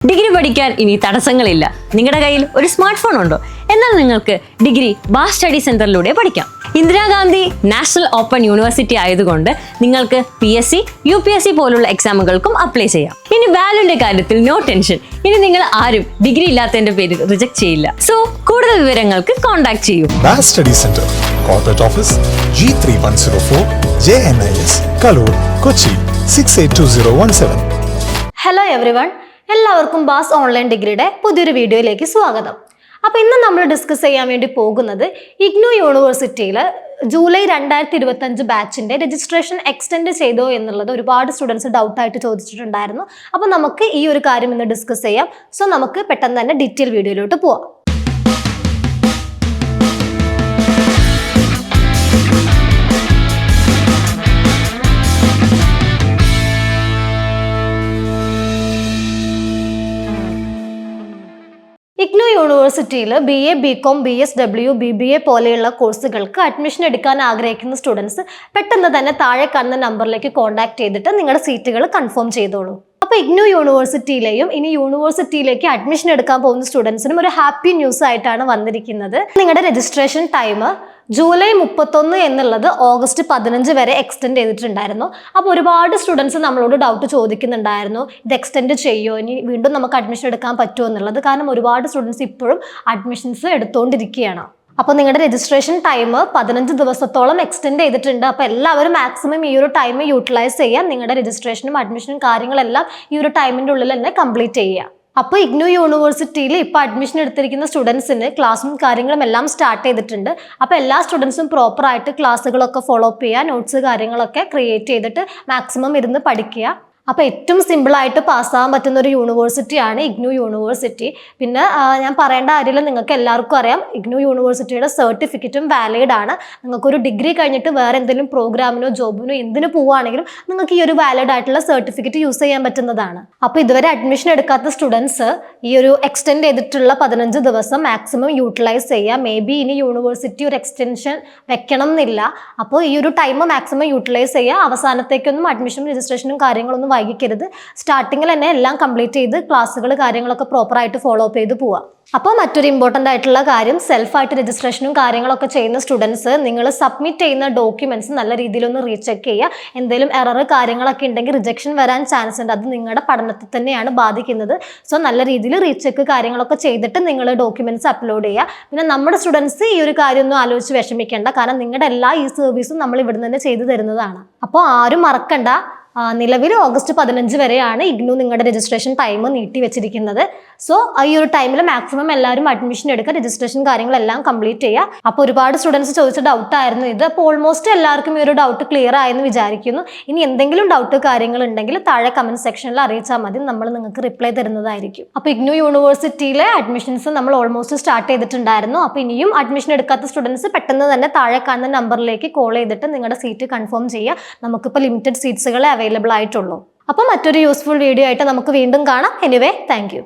Degree പഠിക്കാൻ ഇനി തടസ്സങ്ങളില്ല. നിങ്ങളുടെ കയ്യിൽ ഒരു സ്മാർട്ട് ഫോൺ ഉണ്ടോ? എന്നാൽ നിങ്ങൾക്ക് ഡിഗ്രി ബാസ് സ്റ്റഡി സെന്ററിലൂടെ പഠിക്കാം. ഇന്ദിരാഗാന്ധി നാഷണൽ ഓപ്പൺ യൂണിവേഴ്സിറ്റി ആയതുകൊണ്ട് നിങ്ങൾക്ക് PSC, UPSC പോലുള്ള എക്സാമുകൾക്കും അപ്ലൈ ചെയ്യാം. ഇനി വാല്യൂന്റെ കാര്യത്തിൽ നോ ടെൻഷൻ. ഇനി നിങ്ങൾ ആരും ഡിഗ്രി ഇല്ലാത്തതിന്റെ പേരിൽ റിജക്ട് ചെയ്യില്ല. സോ കൂടുതൽ വിവരങ്ങൾക്ക് കോൺടാക്ട് ചെയ്യൂ. ബാസ് study centre, corporate office, G3104, JNIS, Kaloor, Kochi 682017. Hello everyone, എല്ലാവർക്കും ബാസ് ഓൺലൈൻ ഡിഗ്രിയുടെ പുതിയൊരു വീഡിയോയിലേക്ക് സ്വാഗതം. അപ്പോൾ ഇന്ന് നമ്മൾ ഡിസ്കസ് ചെയ്യാൻ വേണ്ടി പോകുന്നത് ഇഗ്നു യൂണിവേഴ്സിറ്റിയിൽ ജൂലൈ 2025 ബാച്ചിൻ്റെ രജിസ്ട്രേഷൻ എക്സ്റ്റെൻഡ് ചെയ്തോ എന്നുള്ളത് ഒരുപാട് സ്റ്റുഡൻസ് ഡൗട്ടായിട്ട് ചോദിച്ചിട്ടുണ്ടായിരുന്നു. അപ്പോൾ നമുക്ക് ഈ ഒരു കാര്യം ഇന്ന് ഡിസ്കസ് ചെയ്യാം. സോ നമുക്ക് പെട്ടെന്ന് തന്നെ ഡീറ്റെയിൽ വീഡിയോയിലോട്ട് പോവാം. ഇഗ്നു യൂണിവേഴ്സിറ്റിയിൽ BA, BCom, BSW, BBA പോലെയുള്ള കോഴ്സുകൾക്ക് അഡ്മിഷൻ എടുക്കാൻ ആഗ്രഹിക്കുന്ന സ്റ്റുഡൻസ് പെട്ടെന്ന് തന്നെ താഴെ കാണുന്ന നമ്പറിലേക്ക് കോൺടാക്ട് ചെയ്തിട്ട് നിങ്ങളുടെ സീറ്റുകൾ കൺഫേം ചെയ്തോളൂ. അപ്പോൾ ഇഗ്നു യൂണിവേഴ്സിറ്റിയിലെയും ഇനി യൂണിവേഴ്സിറ്റിയിലേക്ക് അഡ്മിഷൻ എടുക്കാൻ പോകുന്ന സ്റ്റുഡൻസിനും ഒരു ഹാപ്പി ന്യൂസ് ആയിട്ടാണ് വന്നിരിക്കുന്നത്. നിങ്ങളുടെ രജിസ്ട്രേഷൻ ടൈം ജൂലൈ 31 എന്നുള്ളത് ഓഗസ്റ്റ് 15 വരെ എക്സ്റ്റെൻഡ് ചെയ്തിട്ടുണ്ടായിരുന്നു. അപ്പോൾ ഒരുപാട് സ്റ്റുഡൻസ് നമ്മളോട് ഡൗട്ട് ചോദിക്കുന്നുണ്ടായിരുന്നു, ഇത് എക്സ്റ്റെൻഡ് ചെയ്യുമോ, ഇനി വീണ്ടും നമുക്ക് അഡ്മിഷൻ എടുക്കാൻ പറ്റുമോ എന്നുള്ളത്. കാരണം ഒരുപാട് സ്റ്റുഡൻസ് ഇപ്പോഴും അഡ്മിഷൻസ് എടുത്തുകൊണ്ടിരിക്കുകയാണ്. അപ്പോൾ നിങ്ങളുടെ രജിസ്ട്രേഷൻ ടൈം 15 ദിവസത്തോളം എക്സ്റ്റെൻഡ് ചെയ്തിട്ടുണ്ട്. അപ്പോൾ എല്ലാവരും മാക്സിമം ഈ ഒരു ടൈം യൂട്ടിലൈസ് ചെയ്യാൻ നിങ്ങളുടെ രജിസ്ട്രേഷനും അഡ്മിഷനും കാര്യങ്ങളെല്ലാം ഈ ഒരു ടൈമിൻ്റെ ഉള്ളിൽ തന്നെ കംപ്ലീറ്റ് ചെയ്യുക. അപ്പോൾ ഇഗ്നു യൂണിവേഴ്സിറ്റിയിൽ ഇപ്പോൾ അഡ്മിഷൻ എടുത്തിരിക്കുന്ന സ്റ്റുഡൻസിന് ക്ലാസ്സും കാര്യങ്ങളും എല്ലാം സ്റ്റാർട്ട് ചെയ്തിട്ടുണ്ട്. അപ്പോൾ എല്ലാ സ്റ്റുഡൻസും പ്രോപ്പറായിട്ട് ക്ലാസ്സുകളൊക്കെ ഫോളോ അപ്പ് ചെയ്യുക, നോട്ട്സ് കാര്യങ്ങളൊക്കെ ക്രിയേറ്റ് ചെയ്തിട്ട് മാക്സിമം ഇരുന്ന് പഠിക്കുക. അപ്പോൾ ഏറ്റവും സിമ്പിളായിട്ട് പാസ്സാകാൻ പറ്റുന്ന ഒരു യൂണിവേഴ്സിറ്റിയാണ് ഇഗ്നു യൂണിവേഴ്സിറ്റി. പിന്നെ ഞാൻ പറയേണ്ട കാര്യമില്ല, നിങ്ങൾക്ക് എല്ലാവർക്കും അറിയാം ഇഗ്നു യൂണിവേഴ്സിറ്റിയുടെ സർട്ടിഫിക്കറ്റും വാലിഡ് ആണ്. നിങ്ങൾക്കൊരു ഡിഗ്രി കഴിഞ്ഞിട്ട് വേറെ എന്തെങ്കിലും പ്രോഗ്രാമിനോ ജോബിനോ എന്തിനു പോവുകയാണെങ്കിലും നിങ്ങൾക്ക് ഈ ഒരു വാലിഡ് ആയിട്ടുള്ള സർട്ടിഫിക്കറ്റ് യൂസ് ചെയ്യാൻ പറ്റുന്നതാണ്. അപ്പോൾ ഇതുവരെ അഡ്മിഷൻ എടുക്കാത്ത സ്റ്റുഡൻസ് ഈ ഒരു എക്സ്റ്റെൻഡ് ചെയ്തിട്ടുള്ള 15 ദിവസം മാക്സിമം യൂട്ടിലൈസ് ചെയ്യുക. മേ ബി ഇനി യൂണിവേഴ്സിറ്റി ഒരു എക്സ്റ്റൻഷൻ വെക്കണം എന്നില്ല. അപ്പോൾ ഈ ഒരു ടൈം മാക്സിമം യൂട്ടിലൈസ് ചെയ്യുക. അവസാനത്തേക്കൊന്നും അഡ്മിഷനും രജിസ്ട്രേഷനും കാര്യങ്ങളൊന്നും വൈകിക്കരുത്. സ്റ്റാർട്ടിങ്ങിൽ തന്നെ എല്ലാം കംപ്ലീറ്റ് ചെയ്ത് ക്ലാസ്സുകൾ കാര്യങ്ങളൊക്കെ പ്രോപ്പറായിട്ട് ഫോളോ അപ്പ് ചെയ്ത് പോവാം. അപ്പോൾ മറ്റൊരു ഇമ്പോർട്ടൻ്റ് ആയിട്ടുള്ള കാര്യം, സെൽഫായിട്ട് രജിസ്ട്രേഷനും കാര്യങ്ങളൊക്കെ ചെയ്യുന്ന സ്റ്റുഡൻസ് നിങ്ങൾ സബ്മിറ്റ് ചെയ്യുന്ന ഡോക്യുമെൻറ്റ്സ് നല്ല രീതിയിലൊന്ന് റീചെക്ക് ചെയ്യുക. എന്തെങ്കിലും എറർ കാര്യങ്ങളൊക്കെ ഉണ്ടെങ്കിൽ റിജക്ഷൻ വരാൻ ചാൻസ് ഉണ്ട്. അത് നിങ്ങളുടെ പഠനത്തെ തന്നെയാണ് ബാധിക്കുന്നത്. സോ നല്ല രീതിയിൽ റീചെക്ക് കാര്യങ്ങളൊക്കെ ചെയ്തിട്ട് നിങ്ങൾ ഡോക്യുമെൻറ്റ്സ് അപ്ലോഡ് ചെയ്യുക. പിന്നെ നമ്മുടെ സ്റ്റുഡൻസ് ഈ ഒരു കാര്യമൊന്നും ആലോചിച്ച് വിഷമിക്കേണ്ട. കാരണം നിങ്ങളുടെ എല്ലാ ഈ സർവീസും നമ്മൾ ഇവിടെ നിന്ന് ചെയ്തു തരുന്നതാണ്. അപ്പോൾ ആരും മറക്കണ്ട, നിലവിൽ ഓഗസ്റ്റ് 15 വരെയാണ് ഇഗ്നു നിങ്ങളുടെ രജിസ്ട്രേഷൻ ടൈം നീട്ടി വെച്ചിരിക്കുന്നത്. സോ ഈ ഒരു ടൈമിൽ മാക്സിമം എല്ലാവരും അഡ്മിഷൻ എടുക്കുക, രജിസ്ട്രേഷൻ കാര്യങ്ങളെല്ലാം കംപ്ലീറ്റ് ചെയ്യുക. അപ്പോൾ ഒരുപാട് സ്റ്റുഡൻസ് ചോദിച്ച ഡൗട്ടായിരുന്നു ഇത്. അപ്പോൾ ഓൾമോസ്റ്റ് എല്ലാവർക്കും ഈ ഒരു ഡൗട്ട് ക്ലിയർ ആയെന്ന് വിചാരിക്കുന്നു. ഇനി എന്തെങ്കിലും ഡൗട്ട് കാര്യങ്ങൾ ഉണ്ടെങ്കിൽ താഴെ കമന്റ് സെക്ഷനിൽ അറിയിച്ചാൽ മതി, നമ്മൾ നിങ്ങൾക്ക് റിപ്ലൈ തരുന്നതായിരിക്കും. അപ്പോൾ ഇഗ്നു യൂണിവേഴ്സിറ്റിയിലെ അഡ്മിഷൻസ് നമ്മൾ ഓൾമോസ്റ്റ് സ്റ്റാർട്ട് ചെയ്തിട്ടുണ്ടായിരുന്നു. അപ്പോൾ ഇനിയും അഡ്മിഷൻ എടുക്കാത്ത സ്റ്റുഡൻസ് പെട്ടെന്ന് തന്നെ താഴെ കാണുന്ന നമ്പറിലേക്ക് കോൾ ചെയ്തിട്ട് നിങ്ങളുടെ സീറ്റ് കൺഫേം ചെയ്യുക. നമുക്കിപ്പോൾ ലിമിറ്റഡ് സീറ്റ്സുകളെ അവൈലബിൾ ആയിട്ടുള്ളൂ. അപ്പോൾ മറ്റൊരു യൂസ്ഫുൾ വീഡിയോ ആയിട്ട് നമുക്ക് വീണ്ടും കാണാം. Anyway, thank you.